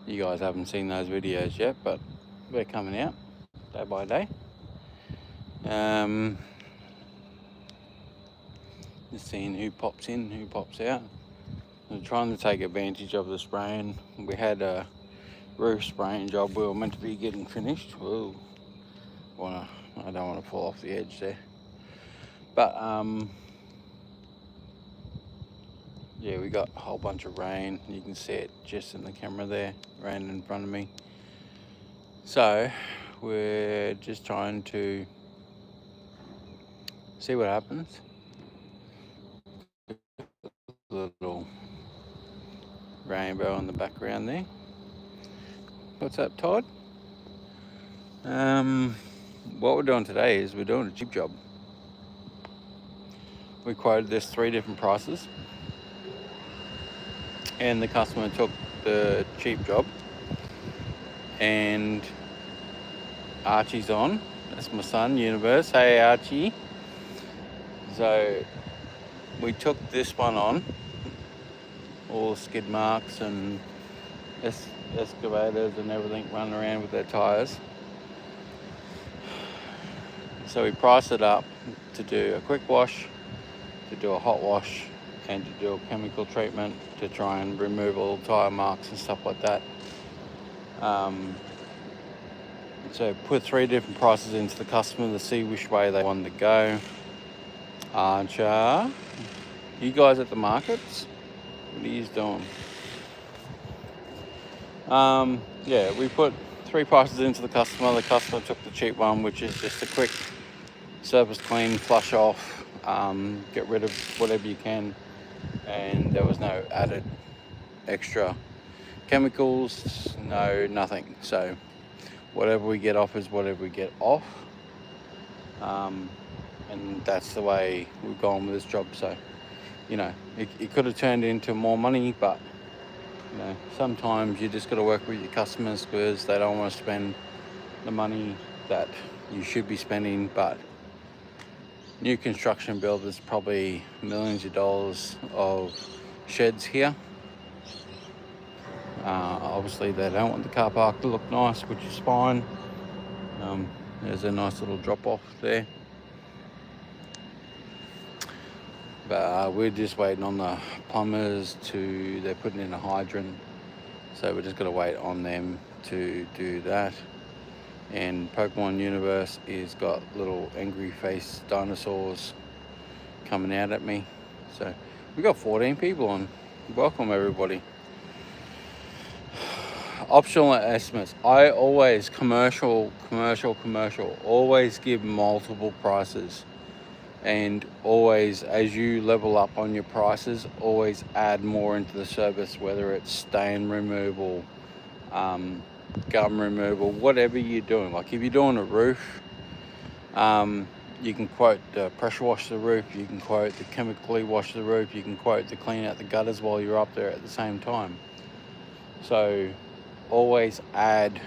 You guys haven't seen those videos yet, but they're coming out day by day. Just seeing who pops in, who pops out. I'm trying to take advantage of the spraying. We had a roof spraying job we were meant to be getting finished. Whoa, I don't want to fall off the edge there. But yeah, we got a whole bunch of rain. You can see it just in the camera there, rain in front of me. So we're just trying to see what happens. Little rainbow in the background there. What's up, Todd? What we're doing today is we're doing a cheap job. We quoted this 3 different prices, and the customer took the cheap job. And Archie's on. That's my son, Universe. Hey, Archie. So we took this one on. All skid marks and excavators and everything running around with their tyres. So we priced it up to do a quick wash, to do a hot wash, and to do a chemical treatment to try and remove all tyre marks and stuff like that. So put 3 different prices into the customer to see which way they wanted to go. Archer, you guys at the markets? What are you doing? Yeah, we put 3 prices into the customer. The customer took the cheap one, which is just a quick surface clean, flush off, get rid of whatever you can, and there was no added extra chemicals, nothing. So whatever we get off is whatever we get off, and that's the way we've gone with this job. So it could have turned into more money, but sometimes you just got to work with your customers because they don't want to spend the money that you should be spending. But new construction build, there's probably millions of dollars of sheds here. Obviously they don't want the car park to look nice, which is fine. There's a nice little drop off there. But we're just waiting on the plumbers they're putting in a hydrant. So we're just going to wait on them to do that. And Pokemon Universe is got little angry face dinosaurs coming out at me. So we got 14 people on. Welcome everybody. Optional estimates. I always commercial. Always give multiple prices. And always, as you level up on your prices, always add more into the service, whether it's stain removal, gum removal, whatever you're doing. Like if you're doing a roof, you can quote the pressure wash the roof, you can quote the chemically wash the roof, you can quote to clean out the gutters while you're up there at the same time. So always add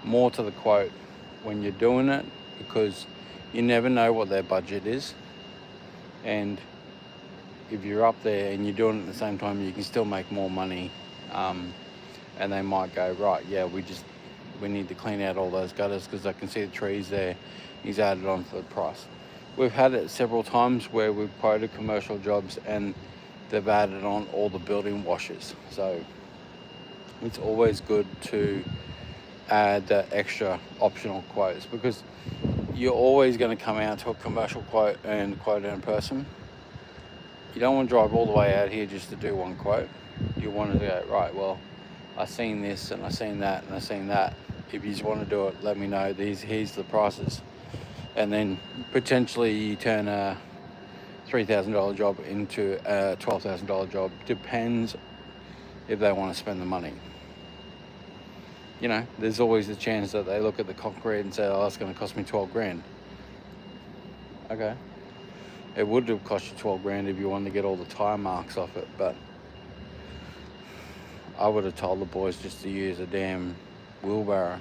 more to the quote when you're doing it, because you never know what their budget is, and if you're up there and you're doing it at the same time, you can still make more money. And they might go, right, yeah, we need to clean out all those gutters because I can see the trees there. He's added on for the price. We've had it several times where we've quoted commercial jobs and they've added on all the building washes. So it's always good to add the extra optional quotes, because you're always going to come out to a commercial quote and quote in person. You don't want to drive all the way out here just to do one quote. You want to go, right, well, I seen this and I seen that and I seen that. If you just want to do it, let me know. Here's the prices. And then potentially you turn a $3,000 job into a $12,000 job. Depends if they want to spend the money. There's always the chance that they look at the concrete and say, oh, it's going to cost me 12 grand. Okay. It would have cost you 12 grand if you wanted to get all the tire marks off it, but I would have told the boys just to use a damn wheelbarrow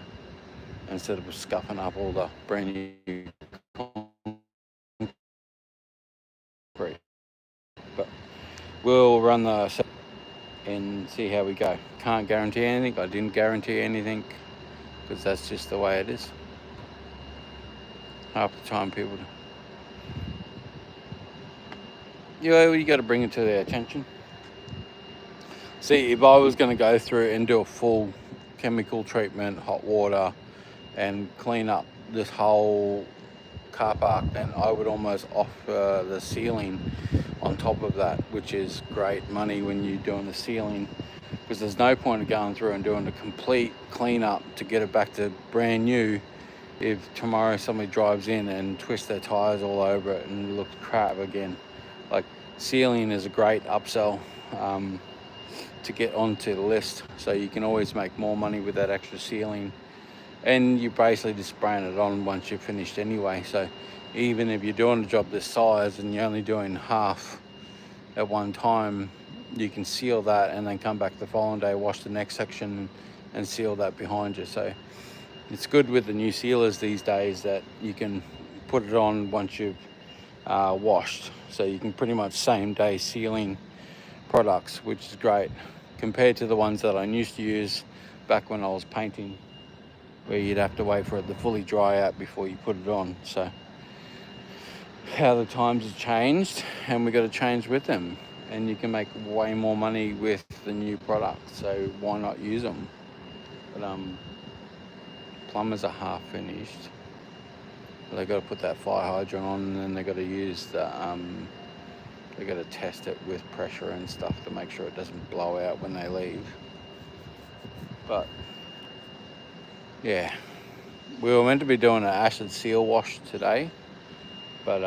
instead of scuffing up all the brand new concrete. But we'll run the and see how we go. Can't guarantee anything. I didn't guarantee anything because that's just the way it is. Half the time people you got to bring it to their attention. See, if I was going to go through and do a full chemical treatment, hot water, and clean up this whole car park, then I would almost offer the ceiling on top of that, which is great money when you're doing the ceiling, because there's no point of going through and doing a complete cleanup to get it back to brand new if tomorrow somebody drives in and twists their tires all over it and it looks crap again. Like, sealing is a great upsell to get onto the list, so you can always make more money with that extra sealing, and you're basically just spraying it on once you're finished anyway. So even if you're doing a job this size and you're only doing half at one time, you can seal that and then come back the following day, wash the next section and seal that behind you. So it's good with the new sealers these days that you can put it on once you've washed, so you can pretty much same day sealing products, which is great compared to the ones that I used to use back when I was painting, where you'd have to wait for it to fully dry out before you put it on. So how the times have changed, and we got to change with them, and you can make way more money with the new product, so why not use them? But plumbers are half finished. They got to put that fire hydrant on, and then they got to use the they got to test it with pressure and stuff to make sure it doesn't blow out when they leave. But yeah, we were meant to be doing an acid seal wash today, but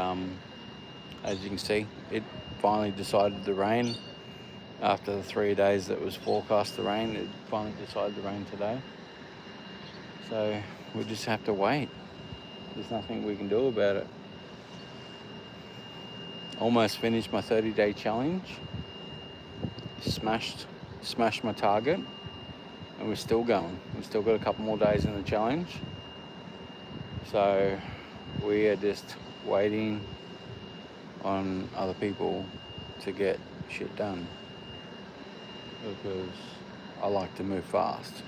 as you can see, it finally decided to rain. After the 3 days that was forecast to rain, it finally decided to rain today. So we just have to wait. There's nothing we can do about it. Almost finished my 30-day challenge. Smashed my target, and we're still going. We've still got a couple more days in the challenge. So we are just waiting on other people to get shit done, because I like to move fast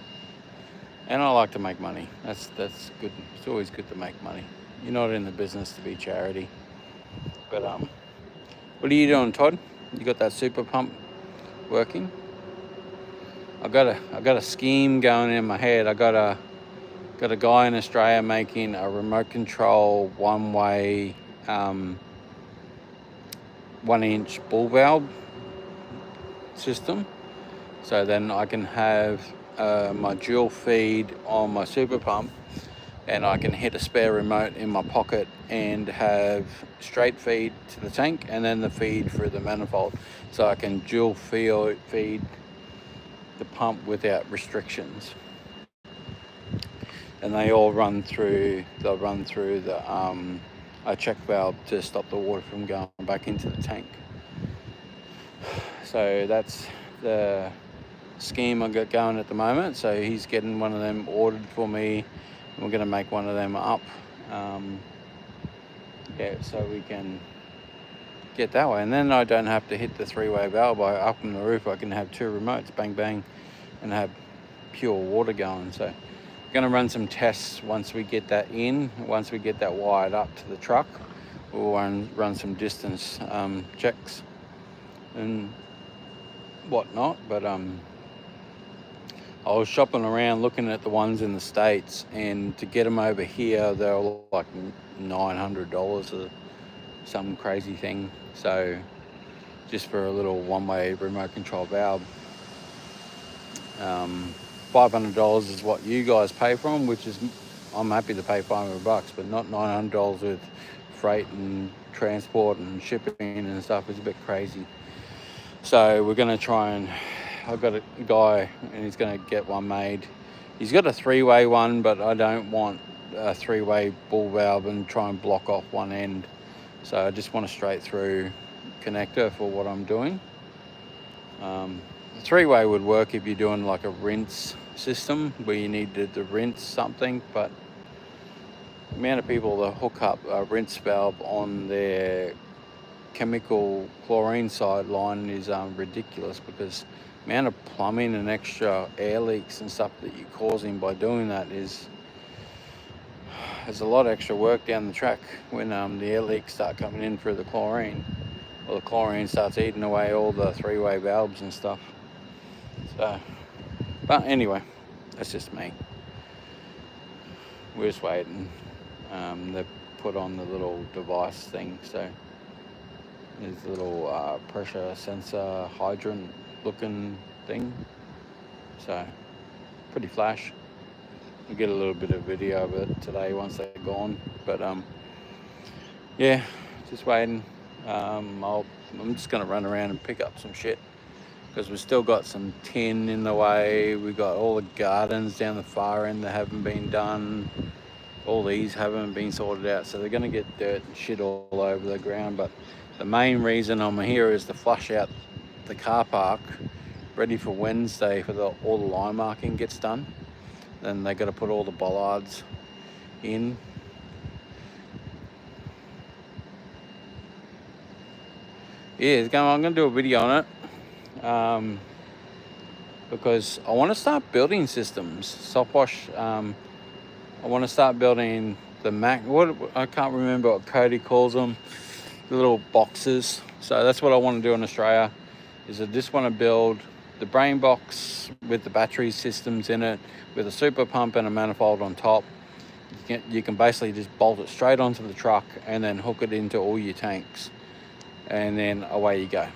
and I like to make money. That's good. It's always good to make money. You're not in the business to be charity. But what are you doing, Todd? You got that super pump working? I got a scheme going in my head. I got a guy in Australia making a remote control one-way 1-inch ball valve system. So then I can have my dual feed on my super pump, and I can hit a spare remote in my pocket and have straight feed to the tank and then the feed through the manifold. So I can dual feed the pump without restrictions. And they all run through the a check valve to stop the water from going back into the tank. So that's the scheme I got going at the moment. So he's getting one of them ordered for me, and we're going to make one of them up. So we can get that way, and then I don't have to hit the 3-way valve by up on the roof. I can have 2 remotes, bang bang, and have pure water going. So we're going to run some tests once we get that in. Once we get that wired up to the truck, we'll run some distance checks and whatnot. But I was shopping around looking at the ones in the States, and to get them over here, they're like $900 or some crazy thing. So just for a little one-way remote control valve, $500 is what you guys pay for them, which is, I'm happy to pay $500, but not $900 with freight and transport and shipping and stuff. Is a bit crazy. So we're going to try and, I've got a guy and he's going to get one made. He's got a 3-way one, but I don't want a 3-way ball valve and try and block off one end. So I just want a straight through connector for what I'm doing. The 3-way would work if you're doing like a rinse system where you needed to rinse something, but the amount of people that hook up a rinse valve on their chemical chlorine side line is ridiculous, because amount of plumbing and extra air leaks and stuff that you're causing by doing that there's a lot of extra work down the track when the air leaks start coming in through the chlorine. Well, the chlorine starts eating away all the three-way valves and stuff. So, but anyway, that's just me. We're just waiting. They've put on the little device thing, so there's a little pressure sensor hydrant looking thing. So, pretty flash. We'll get a little bit of video of it today once they're gone. But yeah, just waiting. I'm just gonna run around and pick up some shit because we've still got some tin in the way. We got all the gardens down the far end that haven't been done. All these haven't been sorted out, so they're gonna get dirt and shit all over the ground. But the main reason I'm here is to flush out the car park, ready for Wednesday for all the line marking gets done. Then they got to put all the bollards in. Yeah, I'm going to do a video on it because I want to start building systems. Softwash, I want to start building the Mac. I can't remember what Cody calls them, the little boxes. So that's what I want to do in Australia. Is I just want to build the brain box with the battery systems in it, with a super pump and a manifold on top. You can basically just bolt it straight onto the truck and then hook it into all your tanks, and then away you go.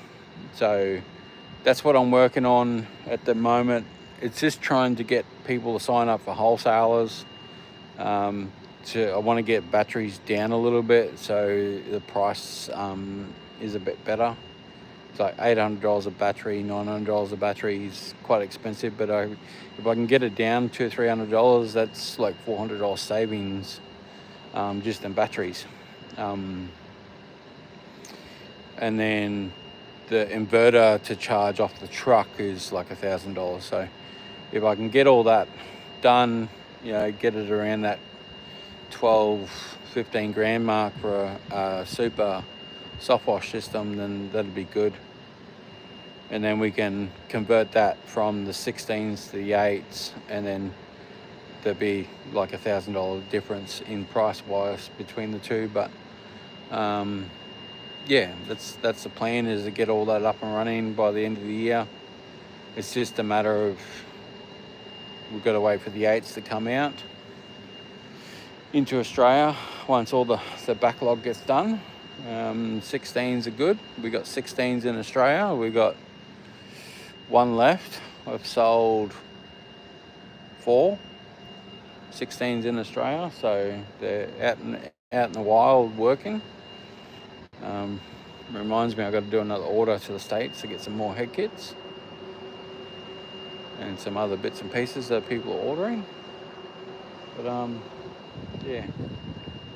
So that's what I'm working on at the moment. It's just trying to get people to sign up for wholesalers. I want to get batteries down a little bit so the price is a bit better. It's like $800 a battery, $900 a battery is quite expensive, but if I can get it down to $300, that's like $400 savings just in batteries. And then the inverter to charge off the truck is like $1,000. So if I can get all that done, get it around that 12-15 grand mark for a super Softwash system, then that'd be good. And then we can convert that from the 16s to the 8s, and then there'd be like $1,000 difference in price wise between the two. But yeah, that's the plan, is to get all that up and running by the end of the year. It's just a matter of we've got to wait for the 8s to come out into Australia once all the backlog gets done. 16s are good. We got 16s in Australia. We got one left. I've sold 4 16s in Australia, so they're out in the wild working. Reminds me, I've got to do another order to the States to get some more head kits and some other bits and pieces that people are ordering. But yeah,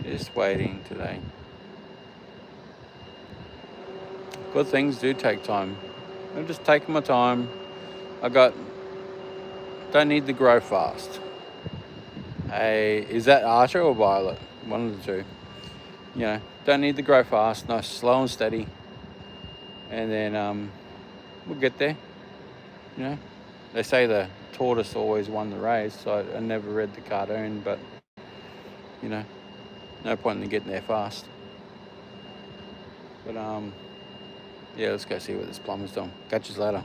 just waiting today. Good things do take time. I'm just taking my time. Don't need to grow fast. Is that Archer or Violet? One of the two. Don't need to grow fast. Nice, slow and steady. And then we'll get there. They say the tortoise always won the race. So I never read the cartoon, but no point in getting there fast. But yeah, let's go see what this plumber's doing. Catch you later.